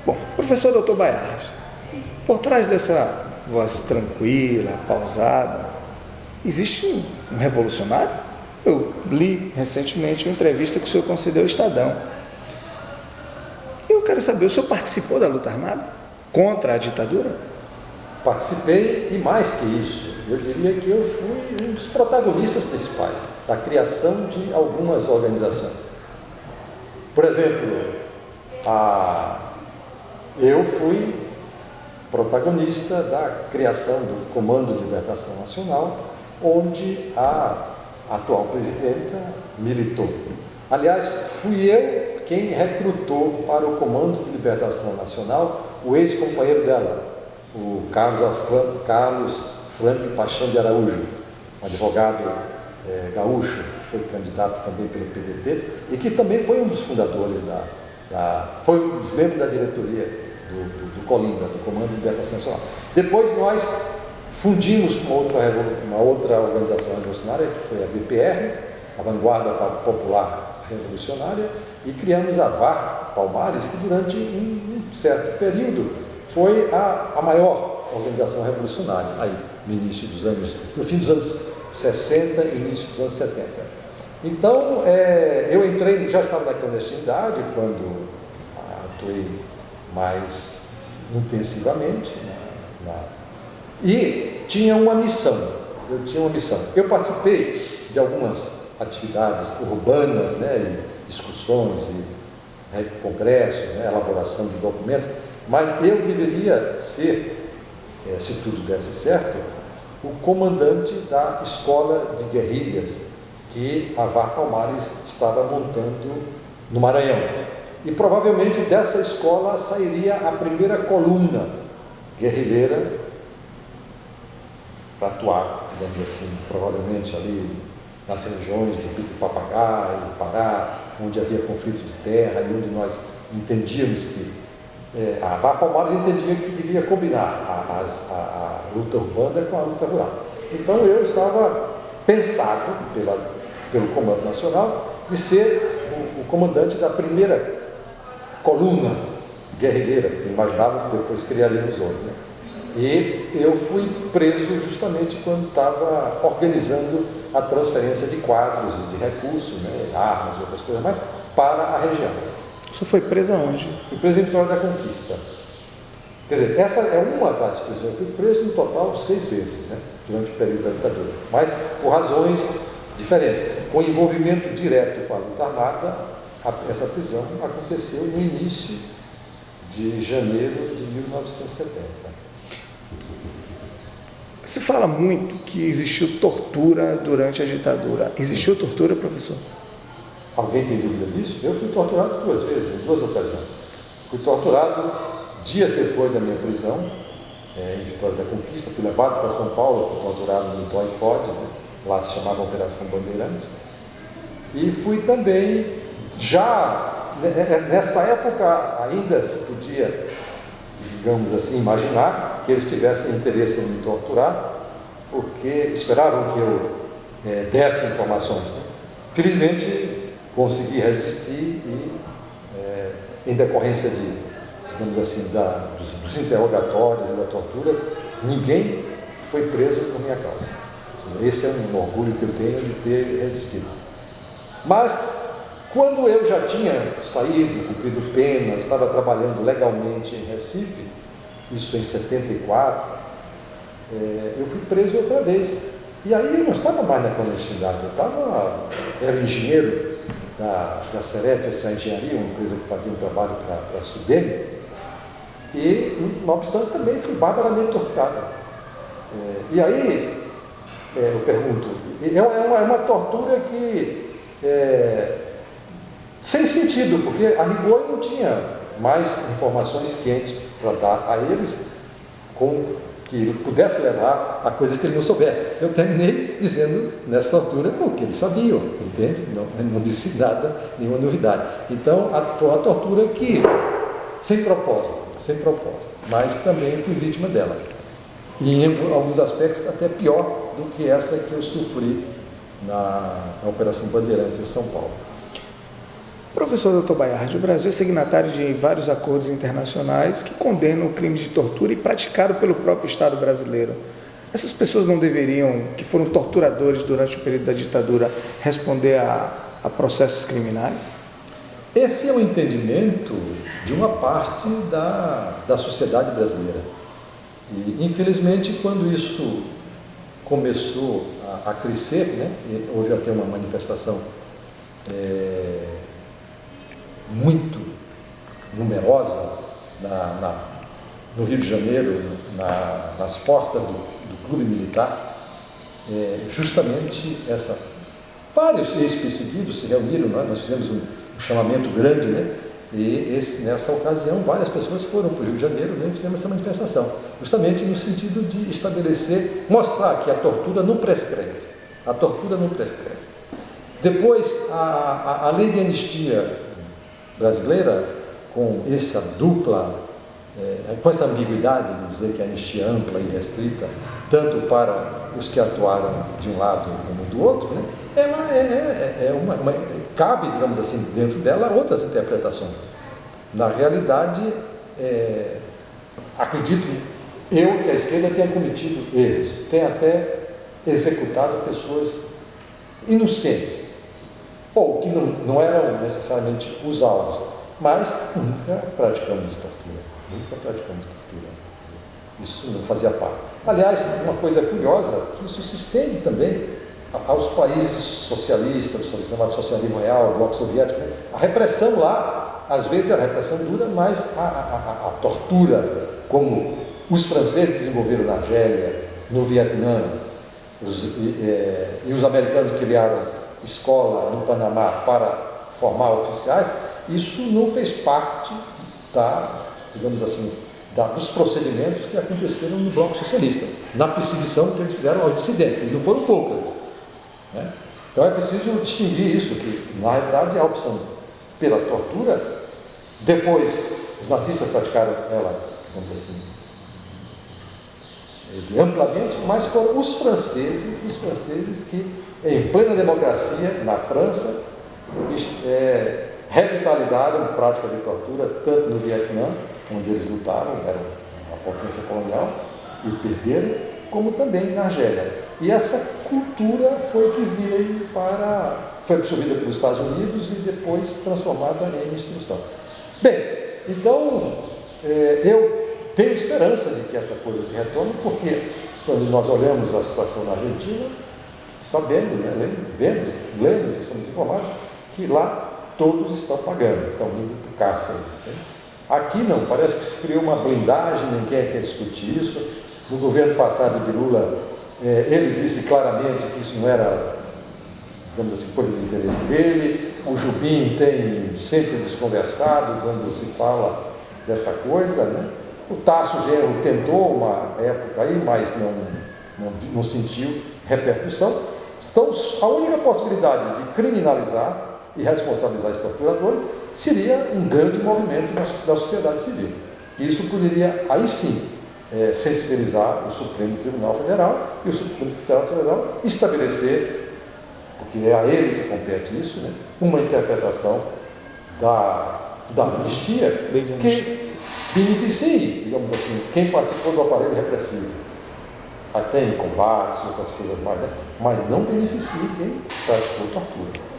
Bom, professor Dr. Baiardi, por trás dessa voz tranquila, pausada, existe um revolucionário? Eu li recentemente uma entrevista que o senhor concedeu ao Estadão. E eu quero saber, o senhor participou da luta armada contra a ditadura? Participei e mais que isso, eu diria que eu fui um dos protagonistas principais da criação de algumas organizações. Por exemplo, eu fui protagonista da criação do Comando de Libertação Nacional, onde a atual presidenta militou. Aliás, fui eu quem recrutou para o Comando de Libertação Nacional o ex-companheiro dela, o Carlos Franklin Paixão de Araújo, um advogado gaúcho, que foi candidato também pelo PDT e que também foi um dos fundadores foi um dos membros da diretoria do Colinga, do Comando de Libertação Nacional. Depois nós fundimos com uma outra organização revolucionária, que foi a VPR, a Vanguarda Popular Revolucionária, e criamos a VAR Palmares, que durante um certo período foi a maior organização revolucionária, aí no fim dos anos 60 e início dos anos 70. Então, eu entrei, já estava na clandestinidade quando atuei mais intensivamente, e tinha uma missão. Eu participei de algumas atividades urbanas, e discussões, e congressos, elaboração de documentos, mas eu deveria ser, se tudo desse certo, o comandante da escola de guerrilhas que a VAR Palmares estava montando no Maranhão. E provavelmente dessa escola sairia a primeira coluna guerrilheira para atuar, digamos assim, provavelmente ali nas regiões do Pico Papagaio, Pará, onde havia conflitos de terra e onde nós entendíamos que a VAR Palmares entendia que devia combinar a luta urbana com a luta rural. Então eu estava pensado pelo Comando Nacional de ser o comandante da primeira coluna guerrilheira, porque imaginava que depois criaríamos outra. E eu fui preso justamente quando estava organizando a transferência de quadros e de recursos, armas e outras coisas mais, para a região. O senhor foi preso aonde? Fui preso em Vitória da Conquista. Quer dizer, essa é uma das prisões. Eu fui preso no total 6 vezes, durante o período da ditadura, mas por razões diferentes. Com envolvimento direto com a luta armada, essa prisão aconteceu no início de janeiro de 1970. Se fala muito que existiu tortura durante a ditadura. Existiu tortura, professor? Alguém tem dúvida disso? Eu fui torturado 2 vezes, em 2 ocasiões. Fui torturado dias depois da minha prisão, em Vitória da Conquista. Fui levado para São Paulo, fui torturado no Dói-Pode, lá se chamava Operação Bandeirante. E fui também, já nesta época, ainda se podia, digamos assim, imaginar que eles tivessem interesse em me torturar, porque esperavam que eu desse informações. Felizmente, consegui resistir e, em decorrência digamos assim, dos interrogatórios e das torturas, ninguém foi preso por minha causa. Esse é um orgulho que eu tenho de ter resistido. Mas, quando eu já tinha saído, cumprido pena, estava trabalhando legalmente em Recife, isso em 74, eu fui preso outra vez. E aí eu não estava mais na clandestinidade, era engenheiro da Serete, essa engenharia, uma empresa que fazia um trabalho para a Sudene, e, não obstante, também fui barbaramente torturado. E aí, eu pergunto, é uma tortura que, sem sentido, porque a rigor eu não tinha mais informações quentes para dar a eles, que pudesse levar a coisas que eles não soubessem. Eu terminei dizendo nessa tortura o que eles sabiam, entende? Não disse nada, nenhuma novidade. Então, foi uma tortura que, sem propósito, mas também fui vítima dela. E em alguns aspectos até pior do que essa que eu sofri na Operação Bandeirantes em São Paulo. Professor Dr. Baiardi, o Brasil é signatário de vários acordos internacionais que condenam o crime de tortura e praticado pelo próprio Estado brasileiro. Essas pessoas não deveriam, que foram torturadores durante o período da ditadura, responder a processos criminais? Esse é o entendimento de uma parte da sociedade brasileira. E, infelizmente, quando isso começou a crescer, né, houve até uma manifestação muito numerosa no Rio de Janeiro, nas portas do Clube Militar, justamente vários ex-perseguidos se reuniram, nós fizemos um chamamento grande, né? E nessa ocasião várias pessoas foram para o Rio de Janeiro, né? E fizemos essa manifestação, justamente no sentido de estabelecer, mostrar que a tortura não prescreve, a tortura não prescreve. Depois, a lei de anistia brasileira, com essa dupla, com essa ambiguidade de dizer que a anistia é ampla e restrita, tanto para os que atuaram de um lado como do outro, né? Ela cabe, digamos assim, dentro dela outras interpretações. Na realidade, acredito eu que a esquerda tenha cometido erros, tenha até executado pessoas inocentes, ou que não eram necessariamente os alvos, mas nunca praticamos tortura. Isso não fazia parte. Aliás, uma coisa curiosa, que isso se estende também aos países socialistas, do chamado socialismo real, o bloco soviético, né? A repressão lá, às vezes a repressão dura, mas a tortura, como os franceses desenvolveram na Argélia, no Vietnã, e os americanos criaram escola no Panamá para formar oficiais, isso não fez parte digamos assim, dos procedimentos que aconteceram no bloco socialista, na perseguição que eles fizeram aos dissidentes, e não foram poucas, né? Então é preciso distinguir isso, que na realidade a opção pela tortura, depois os nazistas praticaram ela, digamos assim, amplamente, mas foram os franceses que, em plena democracia, na França, revitalizaram a prática de tortura, tanto no Vietnã, onde eles lutaram, eram uma potência colonial, e perderam, como também na Argélia. E essa cultura foi que foi absorvida pelos Estados Unidos e depois transformada em instrução. Bem, então, eu tenho esperança de que essa coisa se retorne, porque quando nós olhamos a situação na Argentina, sabemos, né, lemos e somos informados que lá todos estão pagando, estão indo para o cárcere. Aqui não, parece que se criou uma blindagem, ninguém quer discutir isso. No governo passado de Lula, ele disse claramente que isso não era, digamos assim, coisa de interesse dele. O Jubim tem sempre desconversado quando se fala dessa coisa, né? O Tasso Genro tentou uma época aí, mas não sentiu repercussão. Então, a única possibilidade de criminalizar e responsabilizar os torturadores seria um grande movimento da sociedade civil. E isso poderia, aí sim, sensibilizar o Supremo Tribunal Federal, e o Supremo Tribunal Federal estabelecer, porque é a ele que compete isso, né, uma interpretação da anistia que beneficie, digamos assim, quem participou do aparelho repressivo, até em combates, outras coisas mais, né, mas não beneficie quem praticou tortura.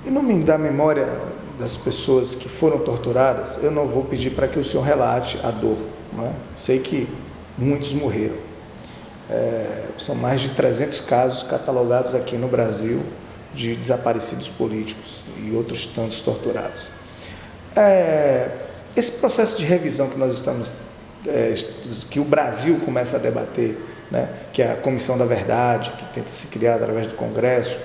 Em nome da memória das pessoas que foram torturadas, eu não vou pedir para que o senhor relate a dor, não é? Sei que muitos morreram. São mais de 300 casos catalogados aqui no Brasil de desaparecidos políticos e outros tantos torturados. Esse processo de revisão que nós estamos, que o Brasil começa a debater, né, que é a Comissão da Verdade, que tenta se criar através do Congresso,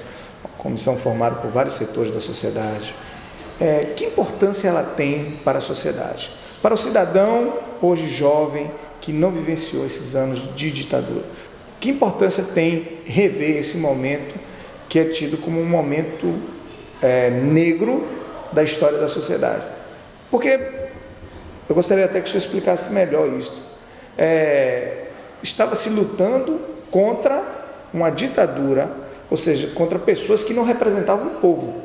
comissão formada por vários setores da sociedade. Que importância ela tem para a sociedade? Para o cidadão, hoje jovem, que não vivenciou esses anos de ditadura. Que importância tem rever esse momento que é tido como um momento negro da história da sociedade? Porque eu gostaria até que o senhor explicasse melhor isso. Estava se lutando contra uma ditadura, ou seja, contra pessoas que não representavam o povo.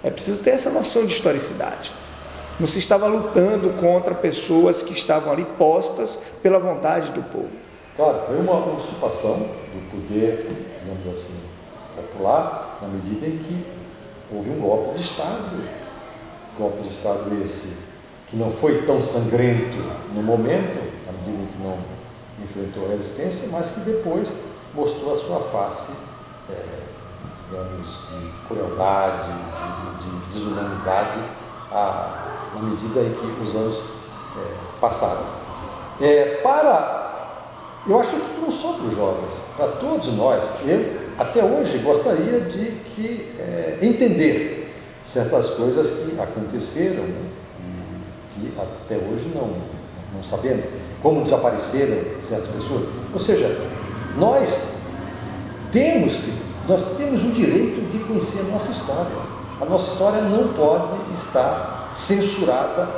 É preciso ter essa noção de historicidade. Não se estava lutando contra pessoas que estavam ali postas pela vontade do povo. Claro, foi uma usurpação do poder, digamos assim, popular, na medida em que houve um golpe de Estado. Golpe de Estado esse que não foi tão sangrento no momento, na medida em que não enfrentou a resistência, mas que depois mostrou a sua face, digamos, de crueldade, de desumanidade, na medida em que os anos passaram. Eu acho que não só para os jovens, para todos nós, eu até hoje gostaria de entender certas coisas que aconteceram, né, e que até hoje não sabemos, como desapareceram certas pessoas. Ou seja, nós temos o direito de conhecer a nossa história. A nossa história não pode estar censurada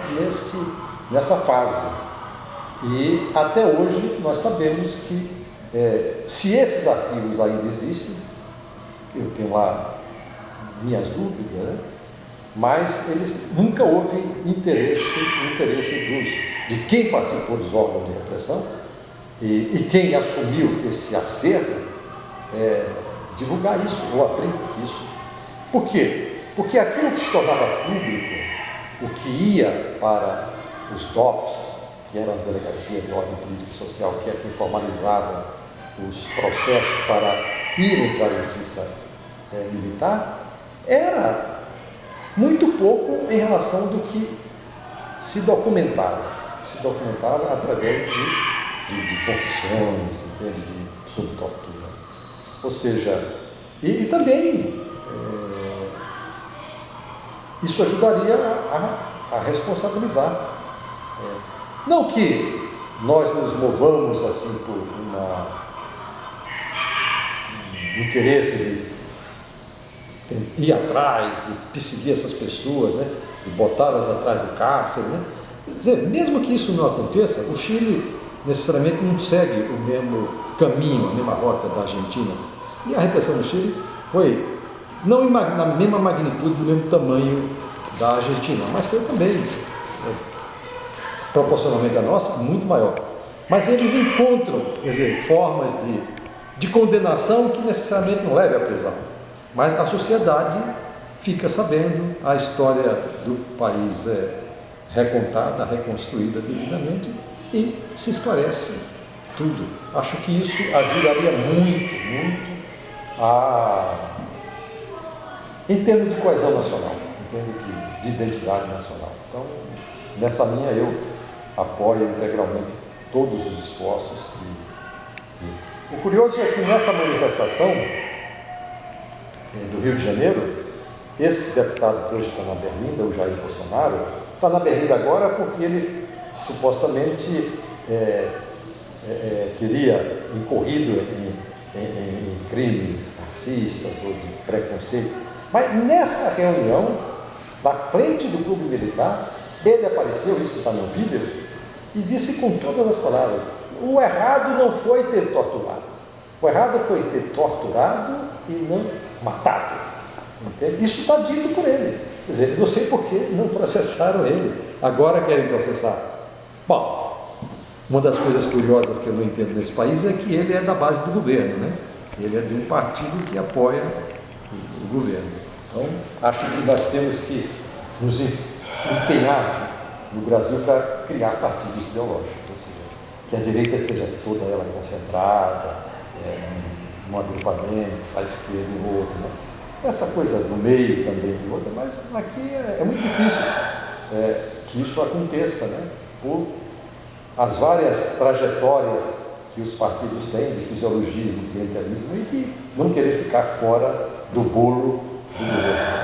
nessa fase. E até hoje nós sabemos que, se esses arquivos ainda existem, eu tenho lá minhas dúvidas, né? Mas nunca houve interesse de quem participou dos órgãos de repressão e quem assumiu esse acervo, divulgar isso ou abrir isso. Por quê? Porque aquilo que se tornava público, o que ia para os DOPS, que eram as delegacias de ordem política e social, que é quem formalizava os processos para irem para a justiça militar, era muito pouco em relação do que se documentava. Se documentava através de confissões, entende? Sob tortura. Ou seja, e também isso ajudaria a responsabilizar. Não que nós nos movamos assim por um interesse de ir atrás, de perseguir essas pessoas, né? De botá-las atrás do cárcere, né? Quer dizer, mesmo que isso não aconteça, o Chile necessariamente não segue o mesmo caminho, a mesma rota da Argentina. E a repressão no Chile foi não na mesma magnitude, do mesmo tamanho da Argentina, mas foi também, proporcionalmente à nossa, muito maior. Mas eles encontram, quer dizer, formas de condenação que necessariamente não levem à prisão. Mas a sociedade fica sabendo, a história do país é recontada, reconstruída devidamente e se esclarece tudo. Acho que isso ajudaria muito em termos de coesão nacional, em termos de identidade nacional. Então, nessa linha eu apoio integralmente todos os esforços. O curioso é que nessa manifestação do Rio de Janeiro, esse deputado que hoje está na Berlinda, o Jair Bolsonaro, está na Berlinda agora porque ele supostamente teria incorrido em crimes racistas ou de preconceito. Mas nessa reunião, na frente do clube militar, ele apareceu, isso está no vídeo, e disse com todas as palavras: o errado não foi ter torturado, o errado foi ter torturado e não matado. Entende? Isso está dito por ele. Quer dizer, não sei por que não processaram ele, agora querem processar. Bom, uma das coisas curiosas que eu não entendo nesse país é que ele é da base do governo, né? Ele é de um partido que apoia o governo. Então, acho que nós temos que nos empenhar no Brasil para criar partidos ideológicos, ou seja, que a direita esteja toda ela concentrada, num agrupamento, a esquerda em outro, né? Essa coisa do meio também em outra, mas aqui é muito difícil que isso aconteça, né? Por as várias trajetórias que os partidos têm de fisiologismo, clientelismo e de não querer ficar fora do bolo do governo.